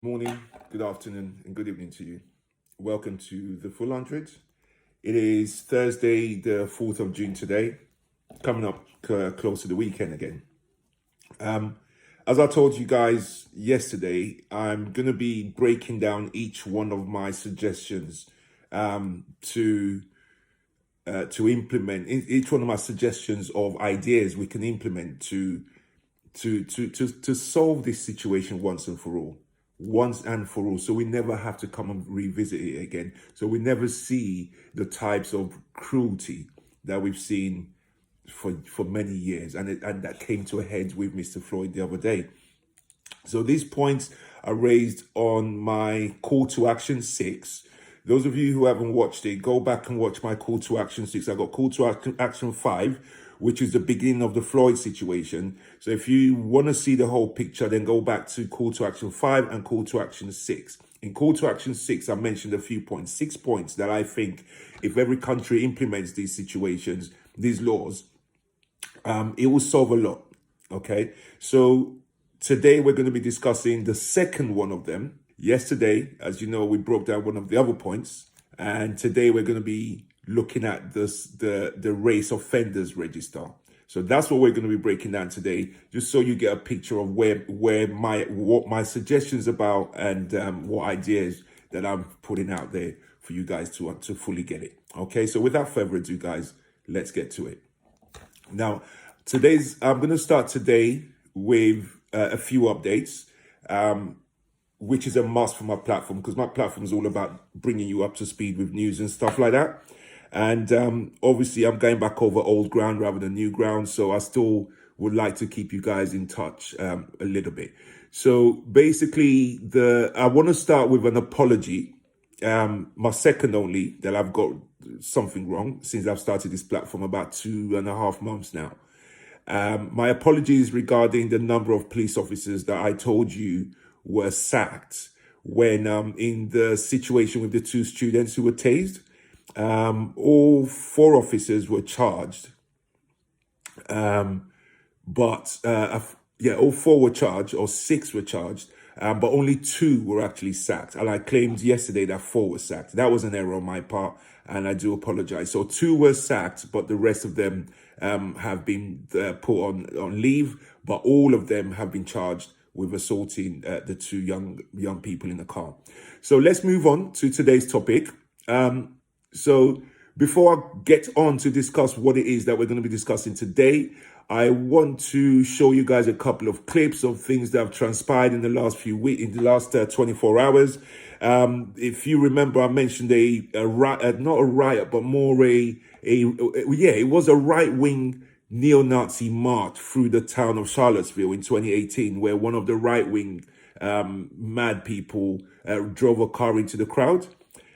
Morning, good afternoon, and good evening to you. Welcome to the Full 100. It is Thursday, the 4th of June today, coming up close to the weekend again. As I told you guys yesterday, I'm going to be breaking down each one of my suggestions to implement each one of my suggestions of ideas we can implement to solve this situation once and for all. So we never have to come and revisit it again, so we never see the types of cruelty that we've seen for many years, and that came to a head with Mr. Floyd the other day. So these points are raised on my call to action 6. Those of you who haven't watched it, go back and watch my call to action 6. I got call to action 5, which is the beginning of the Floyd situation. So if you want to see the whole picture, then go back to call to action 5 and call to action 6. In call to action 6, I mentioned a few points, 6 points that I think if every country implements these situations, these laws, it will solve a lot. Okay, so today we're going to be discussing the second one of them. Yesterday, as you know, we broke down one of the other points, and today we're going to be looking at the race offenders register. So that's what we're going to be breaking down today, just so you get a picture of what my suggestions about and what ideas that I'm putting out there for you guys to fully get it. Okay, so without further ado, guys, let's get to it. Now, I'm going to start today with a few updates, which is a must for my platform, because my platform is all about bringing you up to speed with news and stuff like that. And obviously, I'm going back over old ground rather than new ground, so I still would like to keep you guys in touch a little bit. So basically, I want to start with an apology. My second only, that I've got something wrong since I've started this platform about 2.5 months now. My apologies regarding the number of police officers that I told you were sacked when in the situation with the 2 students who were tased. All 4 officers were charged, all 4 were charged, or 6 were charged, but only 2 were actually sacked. And I claimed yesterday that 4 were sacked. That was an error on my part, and I do apologize. So 2 were sacked, but the rest of them have been put on leave, but all of them have been charged with assaulting the 2 young people in the car. So let's move on to today's topic. So before I get on to discuss what it is that we're going to be discussing today, I want to show you guys a couple of clips of things that have transpired in the last 24 hours. If you remember, I mentioned not a riot, but more it was a right-wing neo-Nazi march through the town of Charlottesville in 2018, where one of the right-wing mad people drove a car into the crowd.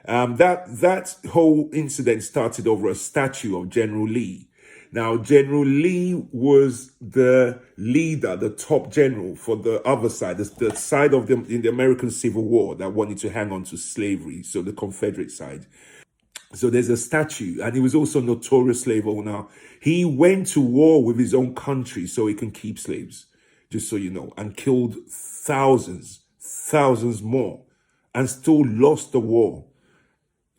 That whole incident started over a statue of General Lee. Now, General Lee was the leader, the top general for the other side, the side of them in the American Civil War that wanted to hang on to slavery, so the Confederate side. So there's a statue, and he was also a notorious slave owner. He went to war with his own country so he can keep slaves, just so you know, and killed thousands more, and still lost the war.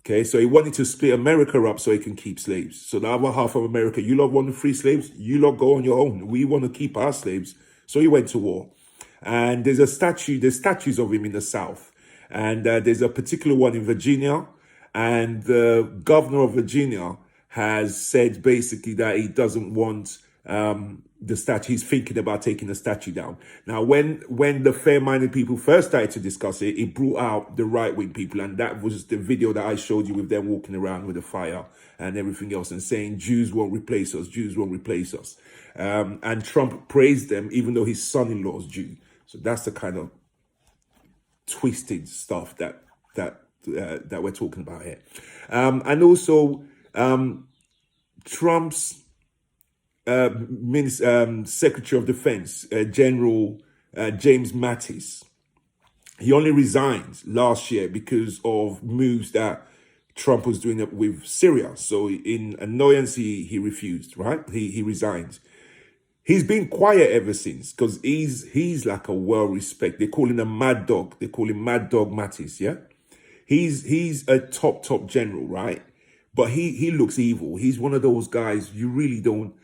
Okay, so he wanted to split America up so he can keep slaves. So the other half of America, you lot want to free slaves, you lot go on your own. We want to keep our slaves. So he went to war. And there's statues of him in the South. And there's a particular one in Virginia. And the governor of Virginia has said basically that he doesn't want the statue. He's thinking about taking the statue down. Now, when the fair-minded people first started to discuss it, it brought out the right-wing people, and that was the video that I showed you with them walking around with a fire and everything else and saying, Jews won't replace us, Jews won't replace us. And Trump praised them, even though his son-in-law is Jew. So that's the kind of twisted stuff that we're talking about here. And also, Trump's Secretary of Defense, General James Mattis, he only resigned last year because of moves that Trump was doing with Syria. So in annoyance, he refused, right? He resigned. He's been quiet ever since because he's like a well-respected. They call him a mad dog. They call him Mad Dog Mattis, yeah? He's a top general, right? But he looks evil. He's one of those guys you really don't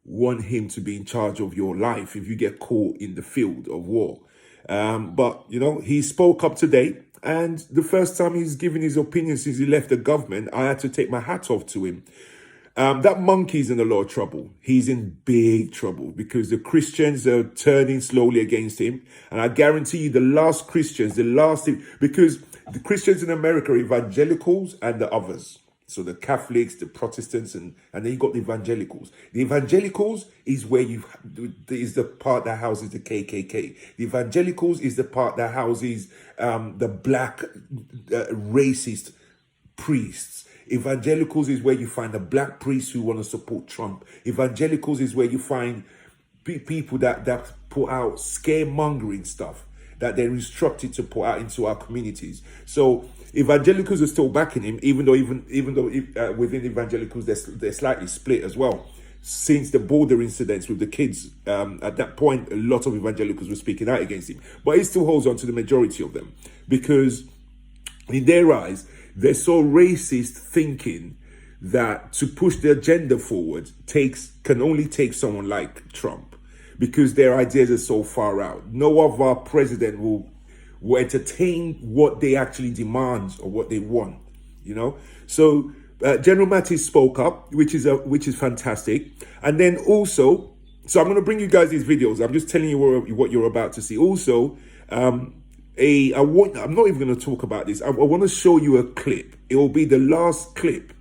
want him to be in charge of your life if you get caught in the field of war. But, you know, he spoke up today, and the first time he's given his opinion since he left the government, I had to take my hat off to him. That monkey's in a lot of trouble. He's in big trouble because the Christians are turning slowly against him. And I guarantee you because the Christians in America are evangelicals and the others. So the Catholics, the Protestants, and then you got the evangelicals. The evangelicals is is the part that houses the KKK. The evangelicals is the part that houses the black racist priests. Evangelicals is where you find the black priests who want to support Trump. Evangelicals is where you find people that put out scaremongering stuff that they're instructed to put out into our communities. So evangelicals are still backing him, even though within evangelicals they're slightly split as well. Since the border incidents with the kids, at that point, a lot of evangelicals were speaking out against him. But he still holds on to the majority of them because in their eyes, they're so racist thinking that to push their agenda forward can only take someone like Trump because their ideas are so far out. No other president will entertain what they actually demand or what they want, you know? So General Mattis spoke up, which is fantastic. And then also, so I'm going to bring you guys these videos. I'm just telling you what you're about to see. Also, I'm not even going to talk about this. I want to show you a clip. It will be the last clip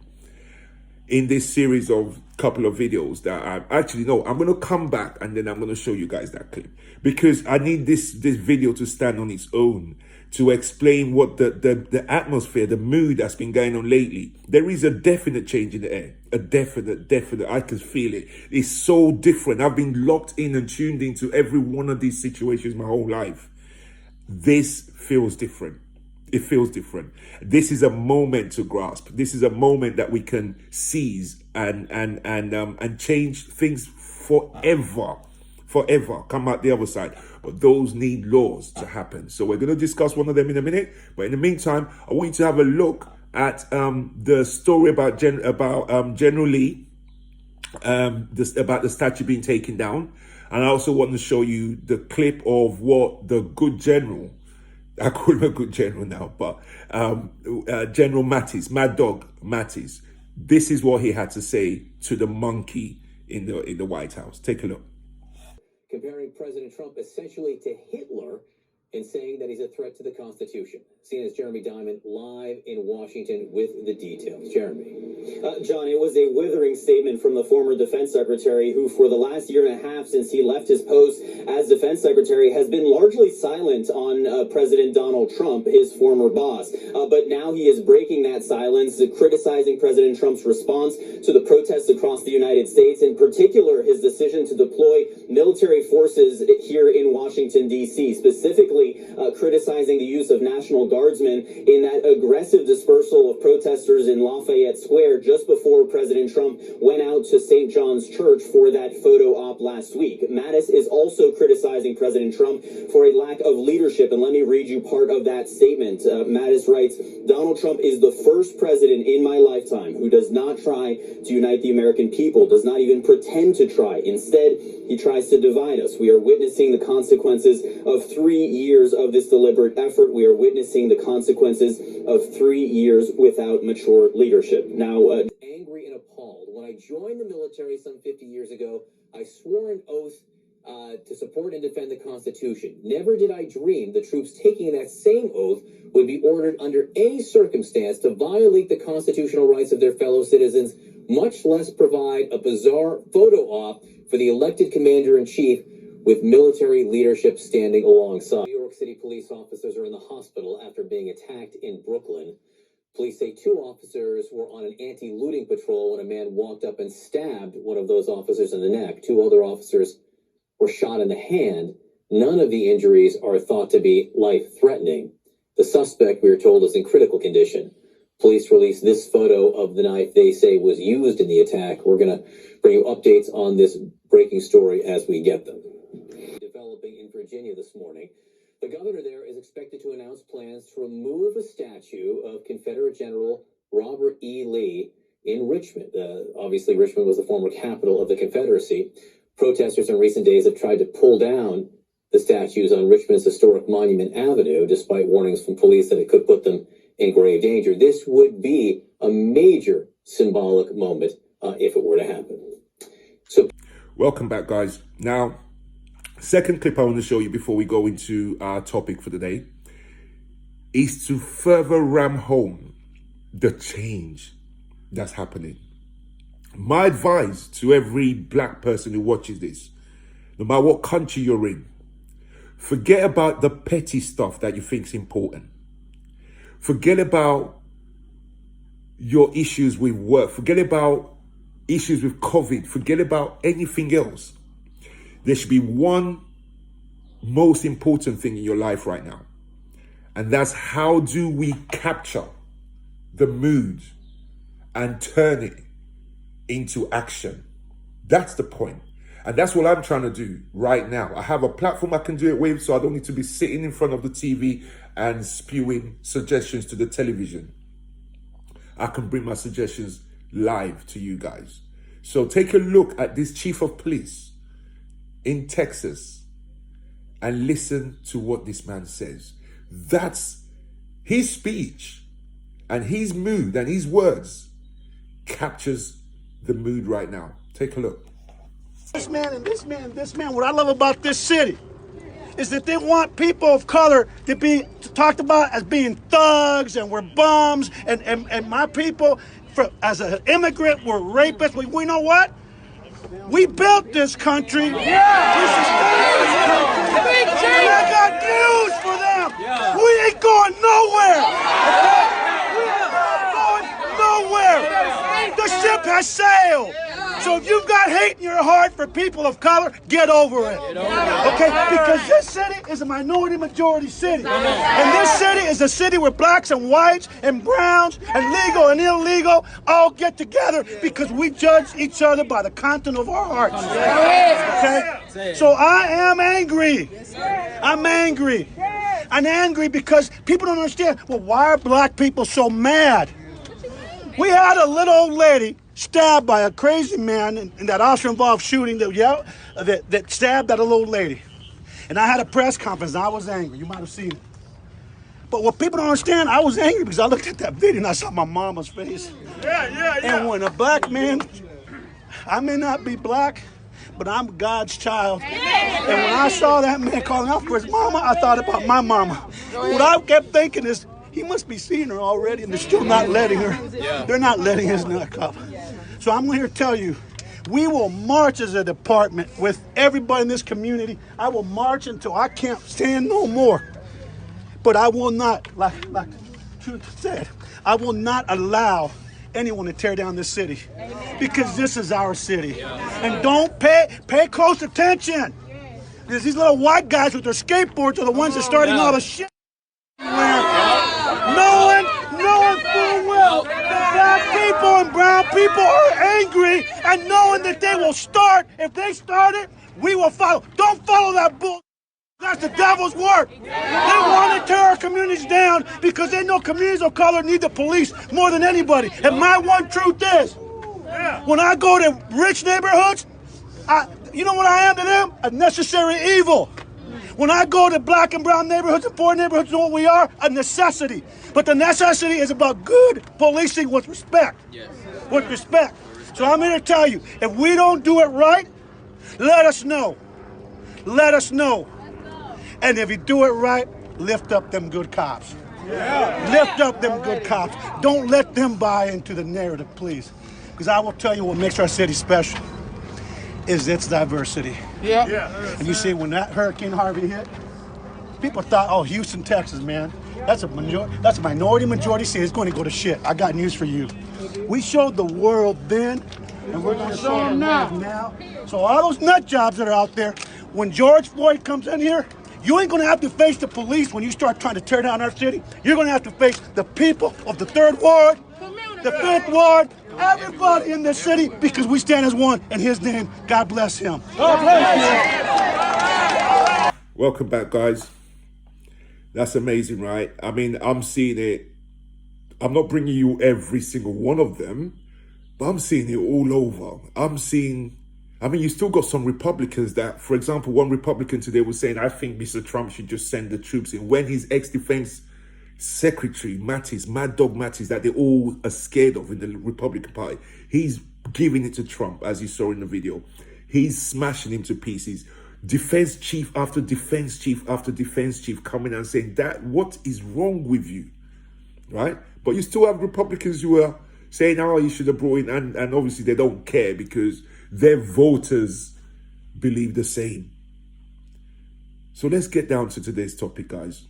in this series of couple of videos that I'm going to come back and then I'm going to show you guys that clip because I need this video to stand on its own to explain what the atmosphere, the mood that's been going on lately. There is a definite change in the air, a definite, I can feel it. It's so different. I've been locked in and tuned into every one of these situations my whole life. This feels different. It feels different. This is a moment to grasp. This is a moment that we can seize and change things forever. Come out the other side. But those need laws to happen. So we're going to discuss one of them in a minute. But in the meantime, I want you to have a look at the story about General Lee, about the statue being taken down. And I also want to show you the clip of what the good general, I call him a good general now, but General Mattis, Mad Dog Mattis, this is what he had to say to the monkey in the White House. Take a look. Comparing President Trump essentially to Hitler and saying that he's a threat to the Constitution. CNN's Jeremy Diamond live in Washington with the details. Jeremy. John, it was a withering statement from the former defense secretary who, for the last year and a half since he left his post as defense secretary, has been largely silent on President Donald Trump, his former boss. But now he is breaking that silence, criticizing President Trump's response to the protests across the United States, in particular his decision to deploy military forces here in Washington, D.C., specifically criticizing the use of National Guardsmen in that aggressive dispersal of protesters in Lafayette Square just before President Trump went out to St. John's Church for that photo op last week. Mattis is also criticizing President Trump for a lack of leadership, and let me read you part of that statement. Mattis writes, Donald Trump is the first president in my lifetime who does not try to unite the American people, does not even pretend to try. Instead, he tries to divide us. We are witnessing the consequences of 3 years of this deliberate effort. We are witnessing the consequences of 3 years without mature leadership. Now, angry and appalled. When I joined the military some 50 years ago, I swore an oath to support and defend the Constitution. Never did I dream the troops taking that same oath would be ordered under any circumstance to violate the constitutional rights of their fellow citizens, much less provide a bizarre photo op for the elected commander-in-chief with military leadership standing alongside. New York City police officers are in the hospital after being attacked in Brooklyn. Police say 2 officers were on an anti-looting patrol when a man walked up and stabbed one of those officers in the neck. 2 other officers were shot in the hand. None of the injuries are thought to be life-threatening. The suspect, we are told, is in critical condition. Police released this photo of the knife they say was used in the attack. We're going to bring you updates on this breaking story as we get them. Developing in Virginia this morning, the governor there is expected to announce plans to remove a statue of Confederate General Robert E. Lee in Richmond. Obviously, Richmond was the former capital of the Confederacy. Protesters in recent days have tried to pull down the statues on Richmond's historic Monument Avenue, despite warnings from police that it could put them in grave danger. This would be a major symbolic moment if it were to happen. So, welcome back, guys. Now, second clip I want to show you before we go into our topic for the day is to further ram home the change that's happening. My advice to every black person who watches this, no matter what country you're in, forget about the petty stuff that you think is important. Forget about your issues with work. Forget about issues with COVID. Forget about anything else. There should be one most important thing in your life right now. And that's, how do we capture the mood and turn it into action? That's the point. And that's what I'm trying to do right now. I have a platform I can do it with, so I don't need to be sitting in front of the TV and spewing suggestions to the television. I can bring my suggestions live to you guys. So take a look at this chief of police in Texas and listen to what this man says. That's his speech, and his mood and his words captures the mood right now. Take a look. This man and this man and this man, what I love about this city is that they want people of color to be talked about as being thugs and we're bums, and my people, as an immigrant, were rapists. We know what? We built this country. We sustained this country. And I got news for them. We ain't going nowhere. Okay? We are not going nowhere. The ship has sailed. So if you've got hate in your heart for people of color, get over it. Okay? Because this city is a minority majority city. And this city is a city where blacks and whites and browns and legal and illegal all get together because we judge each other by the content of our hearts. Okay? So I am angry. I'm angry. I'm angry because people don't understand, well, why are black people so mad? We had a little old lady stabbed by a crazy man in that officer-involved shooting that stabbed that little old lady. And I had a press conference, and I was angry. You might have seen it. But what people don't understand, I was angry because I looked at that video and I saw my mama's face. And when a black man, I may not be black, but I'm God's child. And when I saw that man calling out for his mama, I thought about my mama. What I kept thinking is, he must be seeing her already, and they're still not letting her. They're not letting his nut up. So I'm here to tell you, we will march as a department with everybody in this community. I will march until I can't stand no more. But I will not, like Truth said, I will not allow anyone to tear down this city, because this is our city. And don't pay close attention, because these little white guys with their skateboards are the ones that are starting all the shit. Knowing full well that black people and brown people are angry, and knowing that they will start, if they start it, we will follow. Don't follow that bull. That's the devil's work. They want to tear our communities down because they know communities of color need the police more than anybody. And my one truth is, when I go to rich neighborhoods, you know what I am to them? A necessary evil. When I go to black and brown neighborhoods and poor neighborhoods, you know what we are? A necessity. But the necessity is about good policing with respect. With respect. So I'm here to tell you, if we don't do it right, let us know. Let us know. And if you do it right, lift up them good cops. Lift up them good cops. Don't let them buy into the narrative, please. Because I will tell you what makes our city special is its diversity. And you see, when that Hurricane Harvey hit, people thought, oh, Houston, Texas, man, that's a minority majority city. It's going to go to shit. I got news for you. We showed the world then, and we're going to show them now. So all those nut jobs that are out there, when George Floyd comes in here, You ain't gonna have to face the police when you start trying to tear down our city. You're gonna have to face the people of the 3rd Ward, the 5th Ward, everybody in this city, because we stand as one in his name. God bless him. God bless you. Welcome back, guys. That's amazing, right? I mean, I'm seeing it. I'm not bringing you every single one of them, but I'm seeing it all over. I mean, you still got some Republicans that, for example, one Republican today was saying, I think Mr. Trump should just send the troops in, when his ex-defense secretary, Mattis, Mad Dog Mattis, that they all are scared of in the Republican Party, he's giving it to Trump, as you saw in the video. He's smashing him to pieces. Defense chief after defense chief after defense chief coming and saying, that, what is wrong with you, right? But you still have Republicans who are saying, oh, you should have brought in, and obviously they don't care because their voters believe the same. So let's get down to today's topic, guys.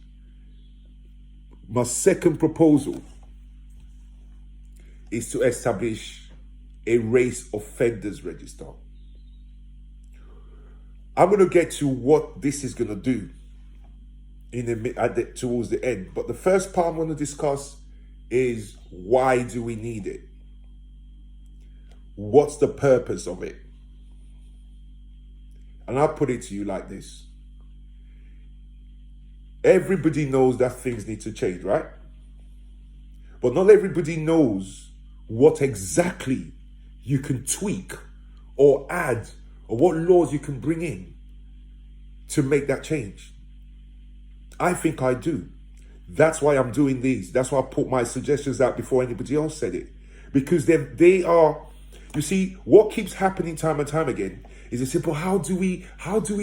My second proposal is to establish a race offenders register. I'm going to get to what this is going to do towards the end. But the first part I'm going to discuss is, why do we need it? What's the purpose of it? And I'll put it to you like this. Everybody knows that things need to change, right? But not everybody knows what exactly you can tweak or add, or what laws you can bring in to make that change. I think I do. That's why I'm doing these. That's why I put my suggestions out before anybody else said it. Because they are, you see, what keeps happening time and time again is a simple, how do we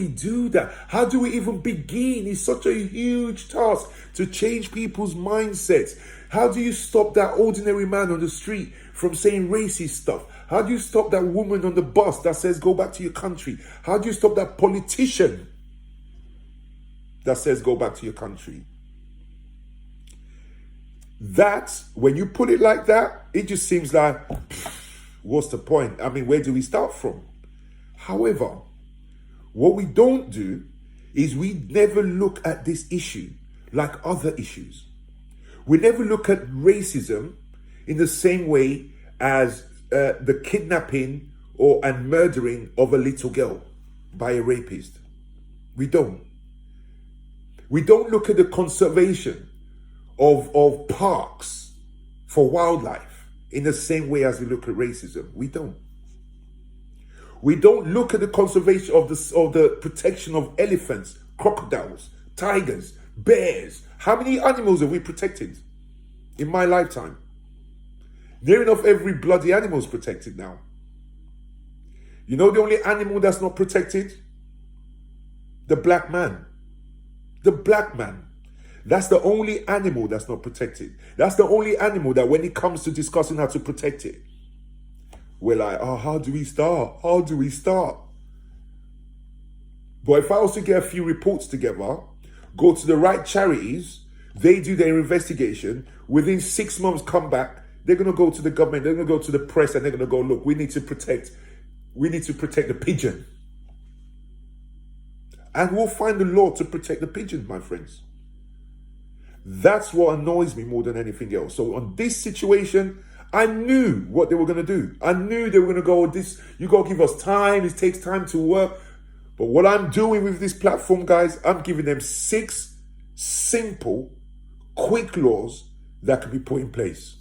do that? How do we even begin? It's such a huge task to change people's mindsets. How do you stop that ordinary man on the street from saying racist stuff? How do you stop that woman on the bus that says, go back to your country? How do you stop that politician that says, go back to your country? That, when you put it like that, it just seems like, what's the point? I mean, where do we start from? However, what we don't do is we never look at this issue like other issues. We never look at racism in the same way as the kidnapping and murdering of a little girl by a rapist. We don't. We don't look at the conservation of parks for wildlife in the same way as we look at racism. We don't. We don't look at the conservation of the protection of elephants, crocodiles, tigers, bears. How many animals have we protected in my lifetime? Near enough every bloody animal is protected now. You know the only animal that's not protected? The black man. The black man. That's the only animal that's not protected. That's the only animal that when it comes to discussing how to protect it, we're like, oh, how do we start? How do we start? But if I was to get a few reports together, go to the right charities, they do their investigation, within 6 months come back, they're going to go to the government, they're going to go to the press, and they're going to go, look, we need to protect the pigeon. And we'll find the law to protect the pigeon, my friends. That's what annoys me more than anything else. So on this situation, I knew what they were going to do. I knew they were going to go, you got to give us time. It takes time to work. But what I'm doing with this platform, guys, I'm giving them 6 simple, quick laws that can be put in place.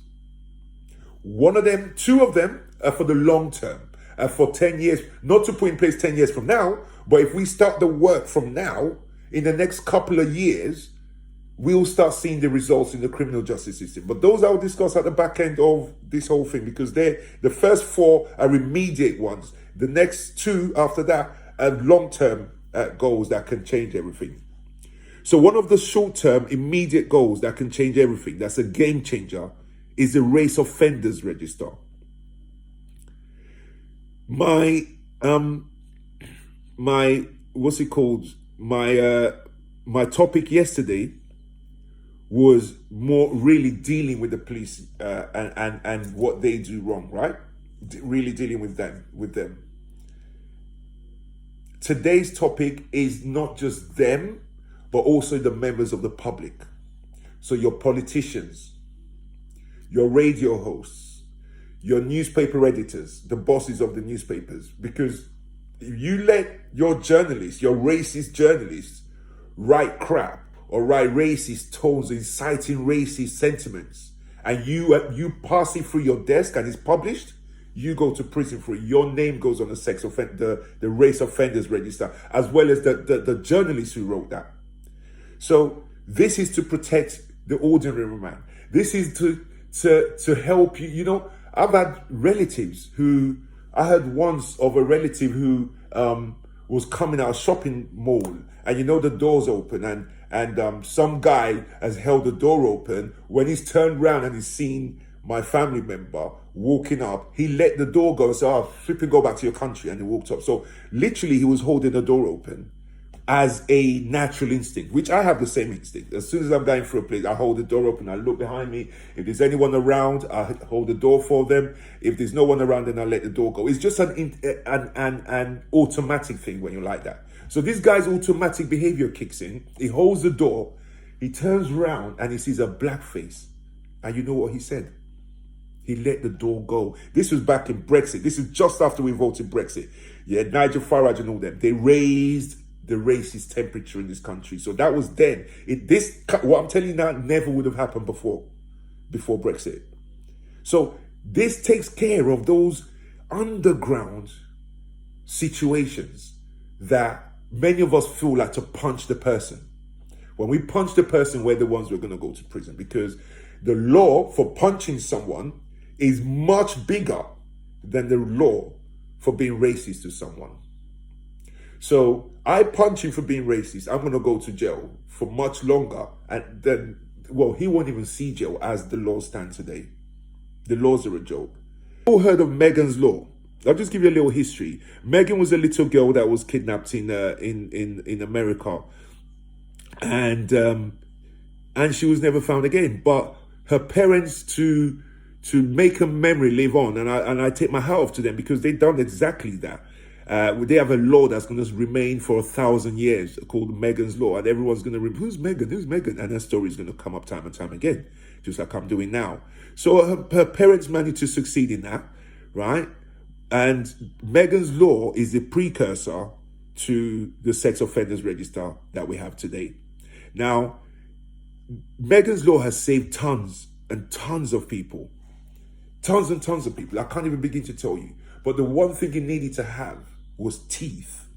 2 of them are for the long term, for 10 years, not to put in place 10 years from now, but if we start the work from now, in the next couple of years, we'll start seeing the results in the criminal justice system. But those I will discuss at the back end of this whole thing, because the first 4 are immediate ones. The next 2 after that are long-term goals that can change everything. So one of the short-term immediate goals that can change everything, that's a game changer, is the race offenders register. My topic yesterday was more really dealing with the police and what they do wrong, right? Really dealing with them. Today's topic is not just them, but also the members of the public. So your politicians, your radio hosts, your newspaper editors, the bosses of the newspapers, because if you let your journalists, your racist journalists, write crap or write racist tones, inciting racist sentiments, and you pass it through your desk and it's published, you go to prison for it. Your name goes on the race offenders register, as well as the journalists who wrote that. So this is to protect the ordinary man. This is to help you. You know, I've had relatives who, I heard once of a relative who was coming out of a shopping mall, and you know the door's open, and some guy has held the door open. When he's turned around and he's seen my family member walking up, he let the door go and said, "Oh, flip and go back to your country," and he walked up. So literally he was holding the door open as a natural instinct, which I have the same instinct. As soon as I'm going through a place, I hold the door open, I look behind me. If there's anyone around, I hold the door for them. If there's no one around, then I let the door go. It's just an automatic thing when you're like that. So this guy's automatic behavior kicks in. He holds the door, he turns around and he sees a black face. And you know what he said? He let the door go. This was back in Brexit. This is just after we voted Brexit. Yeah, Nigel Farage and all them. They raised the racist temperature in this country. So that was then. What I'm telling you now never would have happened before Brexit. So this takes care of those underground situations that many of us feel like to punch the person. When we punch the person, we're the ones who are going to go to prison, because the law for punching someone is much bigger than the law for being racist to someone. So I punch him for being racist, I'm going to go to jail for much longer. And then, well, he won't even see jail as the laws stand today. The laws are a joke. You all heard of Megan's Law? I'll just give you a little history. Megan was a little girl that was kidnapped in America, and she was never found again. But her parents, to make her memory live on, and I take my hat off to them, because they've done exactly that. They have a law that's going to remain for 1,000 years called Megan's Law, and everyone's going to who's Megan, and her story is going to come up time and time again, just like I'm doing now. So her parents managed to succeed in that, right? And Megan's Law is the precursor to the sex offenders register that we have today. Now, Megan's Law has saved tons and tons of people. Tons and tons of people. I can't even begin to tell you. But the one thing it needed to have was teeth.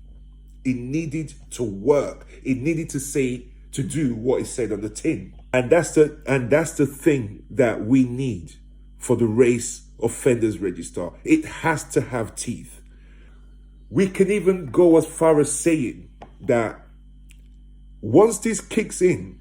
It needed to work. It needed to do what it said on the tin. And that's the thing that we need for the race offenders register. It has to have teeth. We can even go as far as saying that once this kicks in,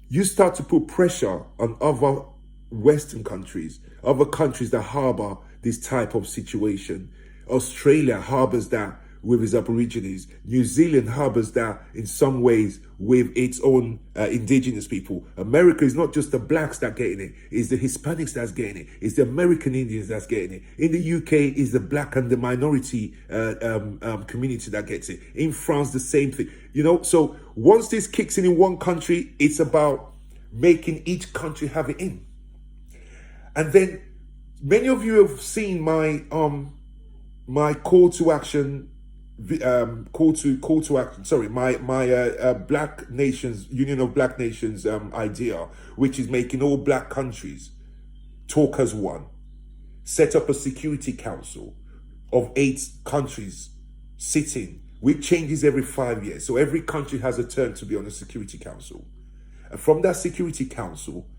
you start to put pressure on other Western countries, other countries that harbor this type of situation. Australia harbors that with its Aborigines. New Zealand harbors that in some ways with its own indigenous people. America is not just the blacks that getting it, it's the Hispanics that's getting it, it's the American Indians that's getting it. In the UK, is the black and the minority community that gets it. In France, the same thing. You know, so once this kicks in one country, it's about making each country have it in. And then many of you have seen my my call to action, my Black Nations, Union of Black Nations idea, which is making all black countries talk as one, set up a security council of 8 countries sitting, which changes every 5 years. So every country has a turn to be on a security council. And from that security council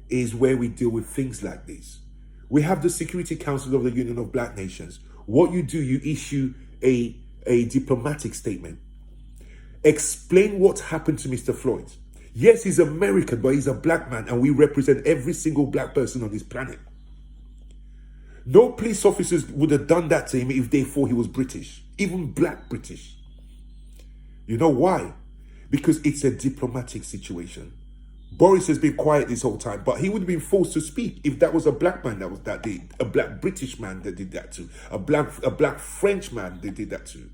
is where we deal with things like this. We have the Security Council of the Union of Black Nations. What you do, you issue a diplomatic statement. Explain what happened to Mr. Floyd. Yes, he's American, but he's a black man, and we represent every single black person on this planet. No police officers would have done that to him if they thought he was British, even black British. You know why? Because it's a diplomatic situation. Boris has been quiet this whole time, but he would have been forced to speak if that was a black man that did, a black British man that did that to, a black French man they did that to.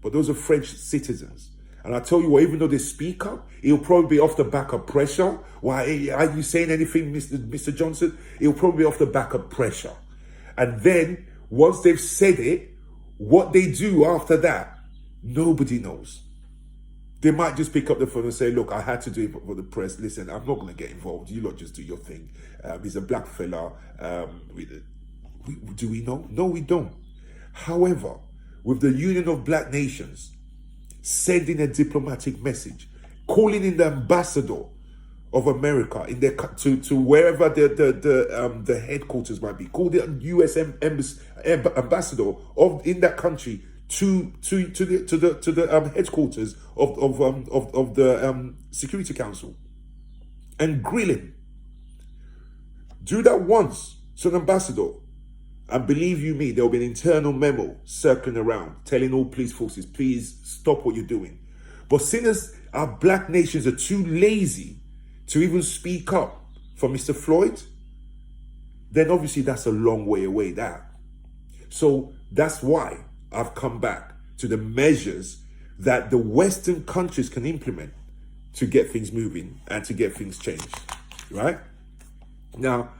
But those are French citizens. And I tell you what, even though they speak up, it'll probably be off the back of pressure. Why are you saying anything, Mr. Johnson? It'll probably be off the back of pressure. And then once they've said it, what they do after that, nobody knows. They might just pick up the phone and say, look, I had to do it for the press. Listen, I'm not going to get involved. You lot just do your thing. He's a black fella. Do we know? No, we don't. However, with the Union of Black Nations sending a diplomatic message, calling in the ambassador of America in their to wherever the headquarters might be, call the U.S. ambassador in that country to the headquarters of the Security Council and grill him. Do that once to an ambassador, and believe you me, there'll be an internal memo circling around telling all police forces, please stop what you're doing. But seeing as our black nations are too lazy to even speak up for Mr. Floyd, then obviously that's a long way away that. So that's why I've come back to the measures that the Western countries can implement to get things moving and to get things changed, right? Now,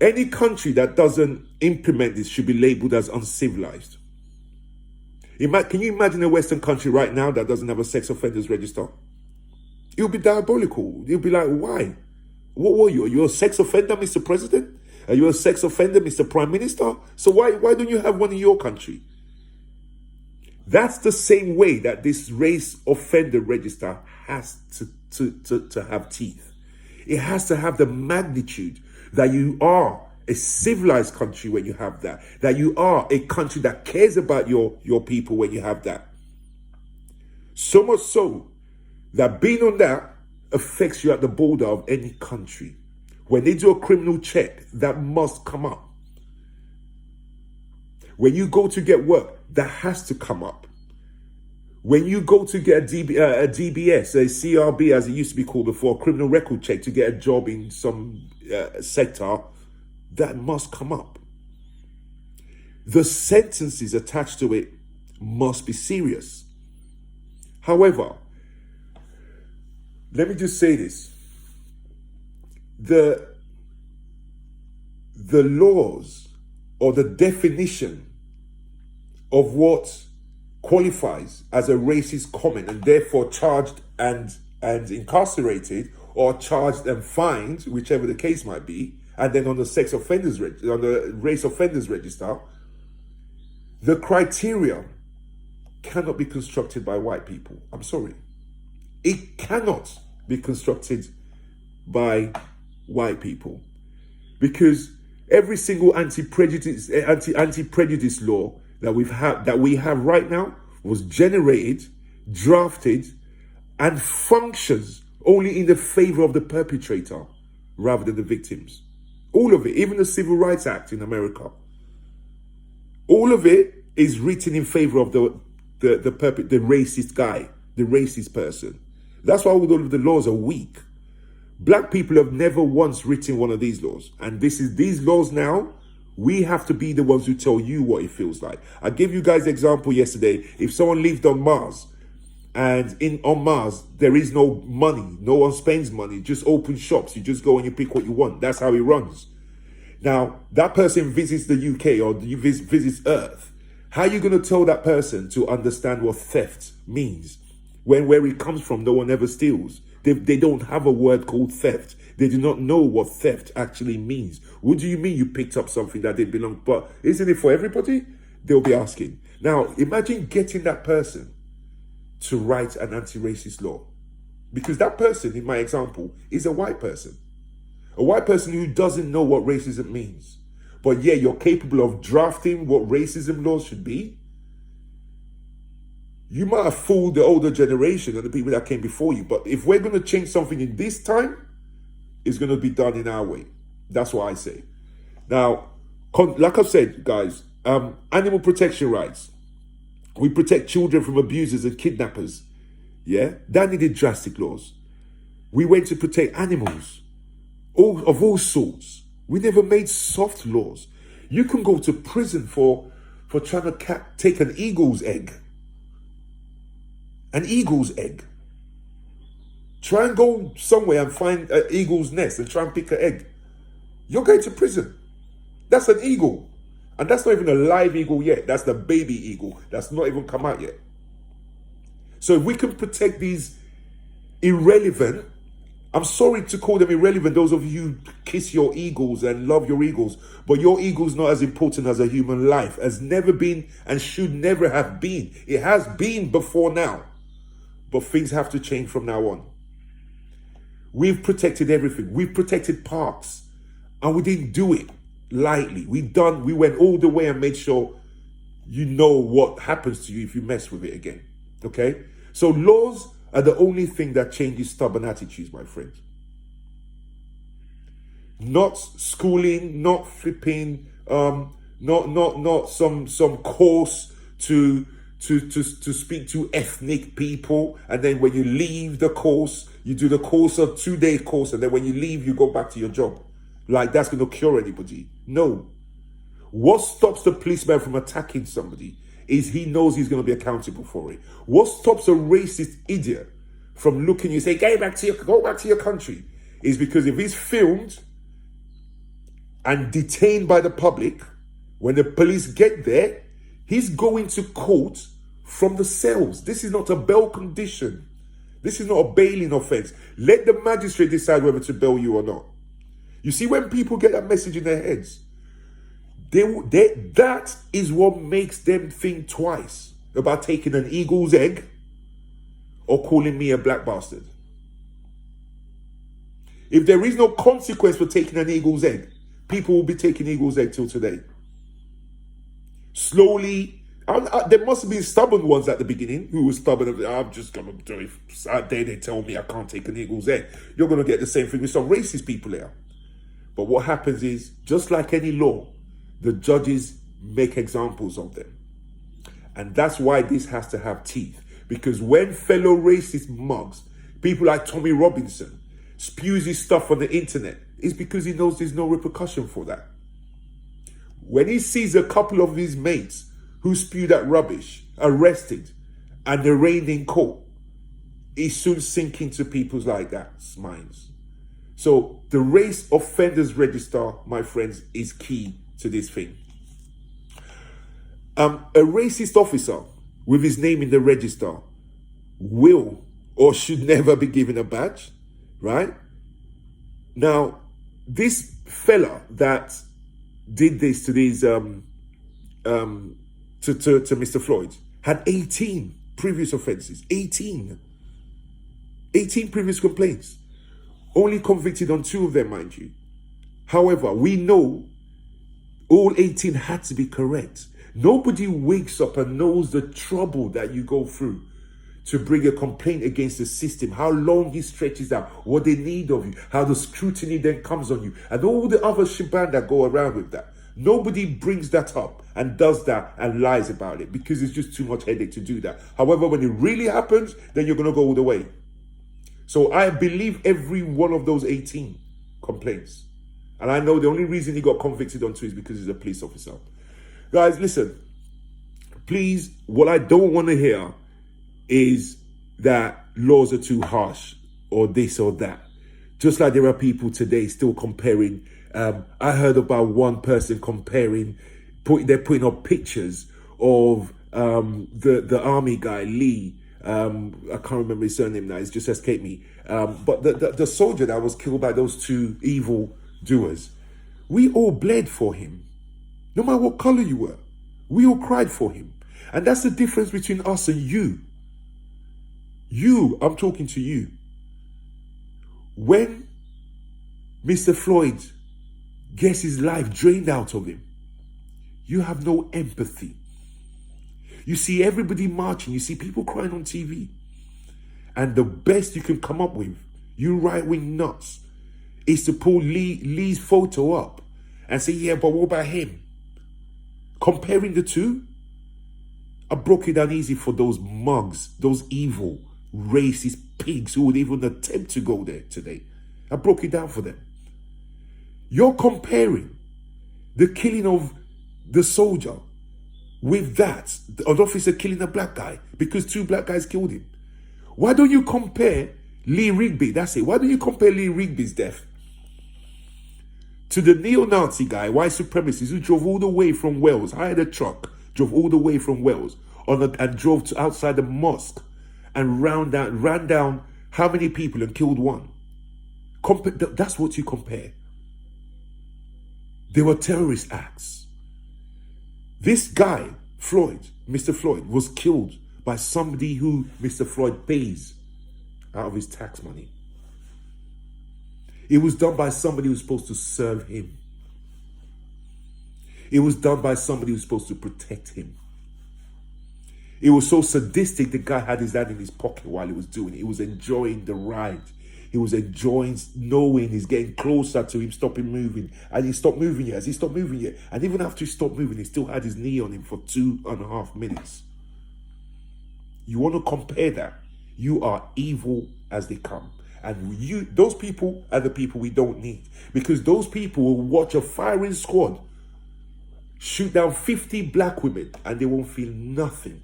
any country that doesn't implement this should be labeled as uncivilized. Can you imagine a Western country right now that doesn't have a sex offenders register? It would be diabolical. You'll be like, why? What were you? Are you a sex offender, Mr. President? Are you a sex offender, Mr. Prime Minister? So why don't you have one in your country? That's the same way that this race offender register has to have teeth. It has to have the magnitude that you are a civilized country when you have that you are a country that cares about your people when you have that. So much so that being on that affects you at the border of any country. When they do a criminal check, that must come up. When you go to get work, that has to come up. When you go to get a DBS, a CRB as it used to be called before, a criminal record check to get a job in some sector, that must come up. The sentences attached to it must be serious. However, let me just say this. The laws or the definition of what qualifies as a racist comment and therefore charged and incarcerated or charged and fined, whichever the case might be, and then on the on the race offenders register, the criteria cannot be constructed by white people. I'm sorry. It cannot be constructed by white people, because every single anti-prejudice law that we have right now was generated, drafted, and functions only in the favor of the perpetrator rather than the victims. All of it, even the Civil Rights Act in America, all of it is written in favor of the racist guy, the racist person. That's why all of the laws are weak. Black people have never once written one of these laws. And these laws now, we have to be the ones who tell you what it feels like. I gave you guys an example yesterday. If someone lived on Mars, and on Mars, there is no money. No one spends money. Just open shops. You just go and you pick what you want. That's how it runs. Now, that person visits the UK or visits Earth. How are you going to tell that person to understand what theft means? When where it comes from, no one ever steals. They don't have a word called theft. They do not know what theft actually means. What do you mean you picked up something that didn't belong? But isn't it for everybody? They'll be asking. Now, imagine getting that person to write an anti-racist law. Because that person, in my example, is a white person. A white person who doesn't know what racism means. But yeah, you're capable of drafting what racism laws should be. You might have fooled the older generation and the people that came before you. But if we're going to change something in this time, it's going to be done in our way. That's what I say. Now, like I've said, guys, animal protection rights. We protect children from abusers and kidnappers. Yeah, that needed drastic laws. We went to protect animals, of all sorts. We never made soft laws. You can go to prison for trying to take an eagle's egg. An eagle's egg. Try and go somewhere and find an eagle's nest and try and pick an egg. You're going to prison. That's an eagle. And that's not even a live eagle yet. That's the baby eagle. That's not even come out yet. So if we can protect these irrelevant, I'm sorry to call them irrelevant, those of you who kiss your eagles and love your eagles, but your eagle's not as important as a human life, has never been and should never have been. It has been before now, but things have to change from now on. We've protected everything. We've protected parks, and we didn't do it lightly. We went all the way and made sure you know what happens to you if you mess with it again. Okay? So laws are the only thing that changes stubborn attitudes, my friends. Not schooling, not flipping, not some course to speak to ethnic people, and then when you leave the course, you do the course of 2-day course, and then when you leave, you go back to your job. Like that's going to cure anybody. No. What stops the policeman from attacking somebody is he knows he's going to be accountable for it. What stops a racist idiot from looking you and say, go back to your country, is because if he's filmed and detained by the public, when the police get there, he's going to court from the cells. This is not a bail condition. This is not a bailing offense. Let the magistrate decide whether to bail you or not. You see, when people get that message in their heads, that is what makes them think twice about taking an eagle's egg or calling me a black bastard. If there is no consequence for taking an eagle's egg, people will be taking eagle's egg till today. Slowly, there must have been stubborn ones at the beginning who were stubborn. I'm just going to do it. That day they tell me I can't take an eagle's egg. You're going to get the same thing with some racist people here. But what happens is, just like any law, the judges make examples of them. And that's why this has to have teeth. Because when fellow racist mugs, people like Tommy Robinson, spews his stuff on the internet, it's because he knows there's no repercussion for that. When he sees a couple of his mates who spew that rubbish arrested and arraigned in court, he's soon sinking to people's like that's minds. So the Race Offenders Register, my friends, is key to this thing. A racist officer with his name in the register will or should never be given a badge, right? Now, this fella that did this to these to Mr. Floyd had 18 previous offenses. 18 previous complaints. Only convicted on 2 of them, mind you. However, we know all 18 had to be correct. Nobody wakes up and knows the trouble that you go through to bring a complaint against the system, how long it stretches out, what they need of you, how the scrutiny then comes on you, and all the other shebang that go around with that. Nobody brings that up and does that and lies about it because it's just too much headache to do that. However, when it really happens, then you're going to go all the way. So I believe every one of those 18 complaints. And I know the only reason he got convicted on 2 is because he's a police officer. Guys, listen, please, what I don't want to hear is that laws are too harsh or this or that. Just like there are people today still comparing. I heard about one person comparing, they're putting up pictures of the army guy, Lee. I can't remember his surname now, it's just escaped me. But the soldier that was killed by those 2 evil doers, we all bled for him. No matter what color you were, we all cried for him. And that's the difference between us and you. You, I'm talking to you. When Mr. Floyd gets his life drained out of him, you have no empathy. You see everybody marching, you see people crying on TV. And the best you can come up with, you right-wing nuts, is to pull Lee's photo up and say, yeah, but what about him? Comparing the 2, I broke it down easy for those mugs, those evil, racist pigs who would even attempt to go there today. I broke it down for them. You're comparing the killing of the soldier with that, an officer killing a black guy because 2 black guys killed him. Why don't you compare Lee Rigby? That's it. Why don't you compare Lee Rigby's death to the neo-Nazi guy, white supremacist, who drove all the way from Wales, hired a truck, drove all the way from Wales and drove to outside the mosque and ran down how many people and killed one? That's what you compare. They were terrorist acts. This guy, Floyd, Mr. Floyd, was killed by somebody who Mr. Floyd pays out of his tax money. It was done by somebody who's supposed to serve him. It was done by somebody who's supposed to protect him. It was so sadistic, the guy had his hand in his pocket while he was doing it. He was enjoying the ride. He was enjoying knowing he's getting closer to him stopping moving. And he stopped moving yet. As he stopped moving yet. And even after he stopped moving, he still had his knee on him for 2.5 minutes. You want to compare that? You are evil as they come. And those people are the people we don't need. Because those people will watch a firing squad shoot down 50 black women and they won't feel nothing.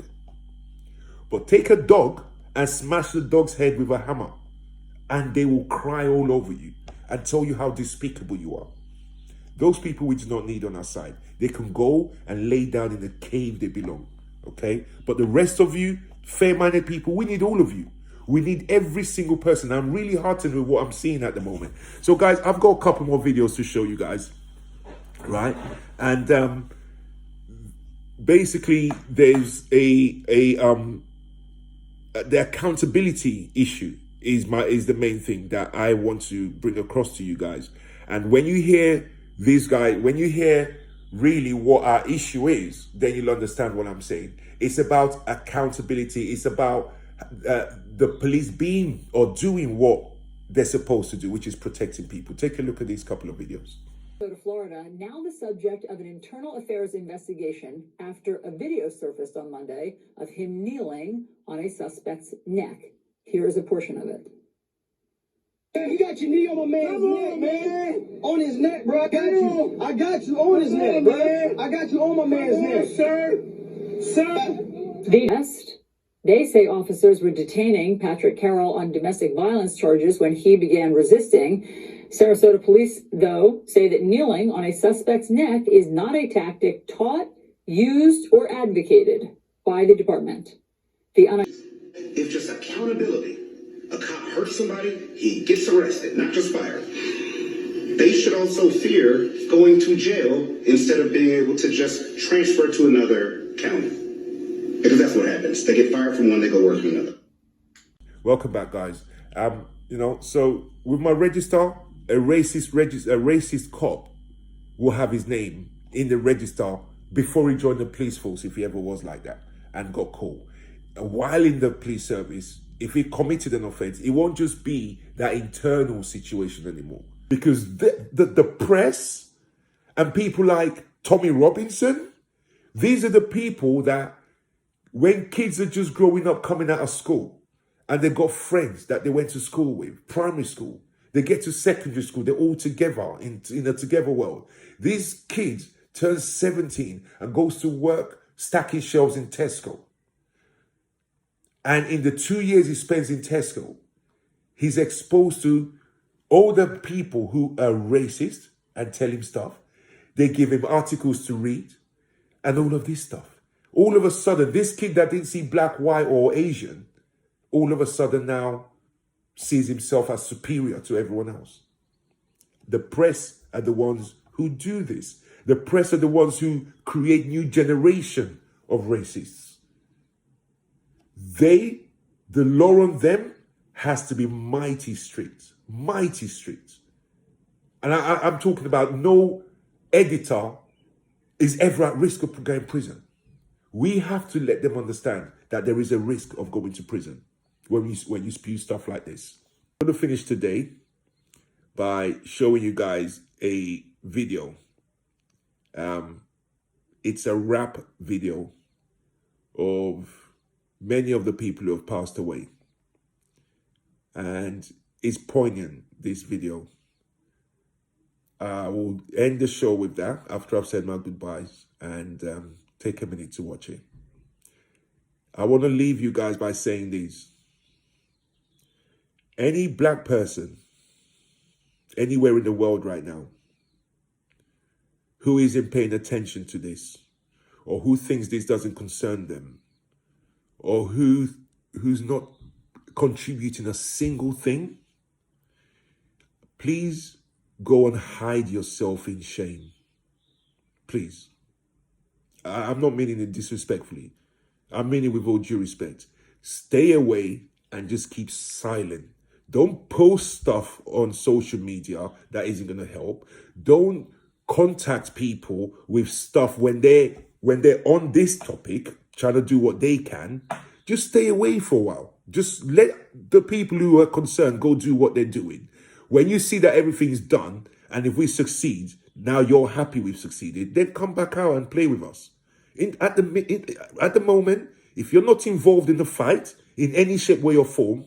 But take a dog and smash the dog's head with a hammer and they will cry all over you and tell you how despicable you are. Those people we do not need on our side. They can go and lay down in the cave they belong, okay? But the rest of you, fair-minded people, we need all of you. We need every single person. I'm really heartened with what I'm seeing at the moment. So guys, I've got a couple more videos to show you guys, right? And basically there's the accountability issue is the main thing that I want to bring across to you guys. And when you hear this guy, when you hear really what our issue is, then you'll understand what I'm saying. It's about accountability. It's about the police being or doing what they're supposed to do, which is protecting people. Take a look at these couple of videos. To Florida, now the subject of an internal affairs investigation after a video surfaced on Monday of him kneeling on a suspect's neck. Here is a portion of it. Man, you got your knee on my man's neck, man. On his neck, bro. I got you. I got you on his neck, bro. I got you on my man's neck, sir. They say officers were detaining Patrick Carroll on domestic violence charges when he began resisting. Sarasota police, though, say that kneeling on a suspect's neck is not a tactic taught, used, or advocated by the department. It's just accountability. A cop hurts somebody, he gets arrested, not just fired. They should also fear going to jail instead of being able to just transfer to another county. Because that's what happens. They get fired from one, they go work for another. Welcome back, guys. So with my register, a racist cop will have his name in the register before he joined the police force, if he ever was like that and got caught. While in the police service, if he committed an offense, it won't just be that internal situation anymore. Because the press and people like Tommy Robinson, these are the people that when kids are just growing up, coming out of school, and they've got friends that they went to school with, primary school, they get to secondary school, they're all together in a together world. These kids turn 17 and goes to work stacking shelves in Tesco. And in the 2 years he spends in Tesco, he's exposed to older people who are racist and tell him stuff. They give him articles to read and all of this stuff. All of a sudden, this kid that didn't see black, white, or Asian, all of a sudden now sees himself as superior to everyone else. The press are the ones who do this. The press are the ones who create new generation of racists. The law on them has to be mighty strict. Mighty strict. And I'm talking about no editor is ever at risk of going to prison. We have to let them understand that there is a risk of going to prison when you spew stuff like this. I'm going to finish today by showing you guys a video. It's a rap video of many of the people who have passed away. And it's poignant, this video. I will end the show with that after I've said my goodbyes and take a minute to watch it. I want to leave you guys by saying this. Any black person anywhere in the world right now who isn't paying attention to this, or who thinks this doesn't concern them, or who's not contributing a single thing, please go and hide yourself in shame. Please. I'm not meaning it disrespectfully. I'm meaning with all due respect. Stay away and just keep silent. Don't post stuff on social media that isn't going to help. Don't contact people with stuff when they're on this topic, trying to do what they can. Just stay away for a while. Just let the people who are concerned go do what they're doing. When you see that everything's done, and if we succeed, now you're happy we've succeeded, then come back out and play with us. At the moment, if you're not involved in the fight in any shape, way, or form,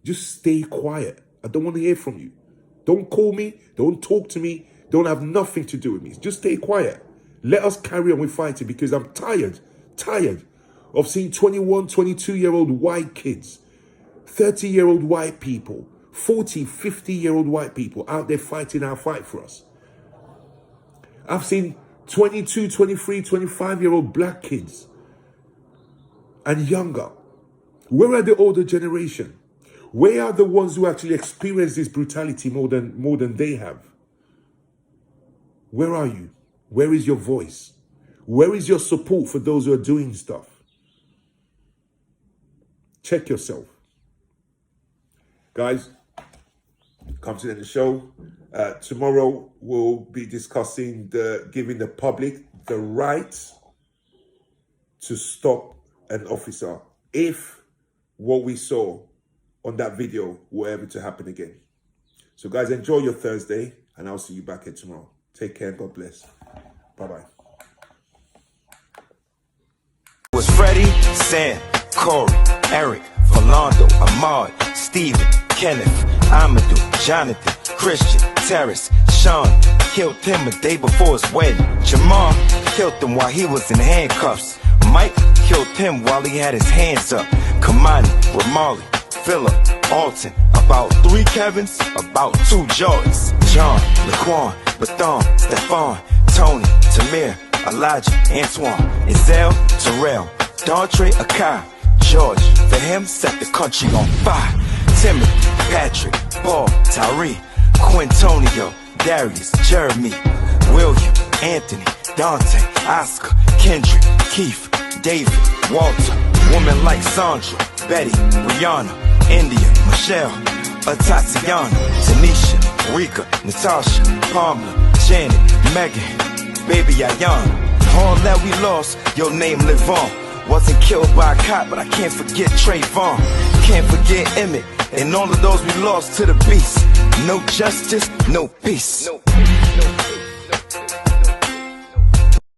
just stay quiet. I don't want to hear from you. Don't call me. Don't talk to me. Don't have nothing to do with me. Just stay quiet. Let us carry on with fighting, because I'm tired of seeing 21, 22-year-old white kids, 30-year-old white people, 40, 50-year-old white people out there fighting our fight for us. I've seen 22, 23, 25-year-old black kids and younger. Where are the older generation? Where are the ones who actually experience this brutality more than they have? Where are you? Where is your voice? Where is your support for those who are doing stuff? Check yourself. Guys, come to the end of the show. Tomorrow we'll be discussing giving the public the right to stop an officer if what we saw on that video were ever to happen again. So guys, enjoy your Thursday, and I'll see you back here tomorrow. Take care. God bless. Bye-bye. Was Freddie, Sam, Corey, Eric, Philando, Ahmad, Steven, Kenneth, Amadou, Jonathan, Christian, Terrace, Sean. Killed him a day before his wedding. Jamal killed him while he was in handcuffs. Mike killed him while he had his hands up. Kamani, Ramali, Phillip, Alton. About 3 Kevins, about 2 Jordans. John, Laquan, Bathon, Stephon, Tony, Tamir, Elijah, Antoine, Izelle, Terrell, Dontre, Akai, George. For him, set the country on fire. Timothy, Patrick, Paul, Tyree, Quintonio, Darius, Jeremy, William, Anthony, Dante, Oscar, Kendrick, Keith, David, Walter. Women like Sandra, Betty, Rihanna, India, Michelle, Tatiana, Tanisha, Rika, Natasha, Pamela, Janet, Megan, Baby Ayan. All that we lost, your name live on. Wasn't killed by a cop, but I can't forget Trayvon. Can't forget Emmett, and all of those we lost to the beast. No justice, no peace. No peace.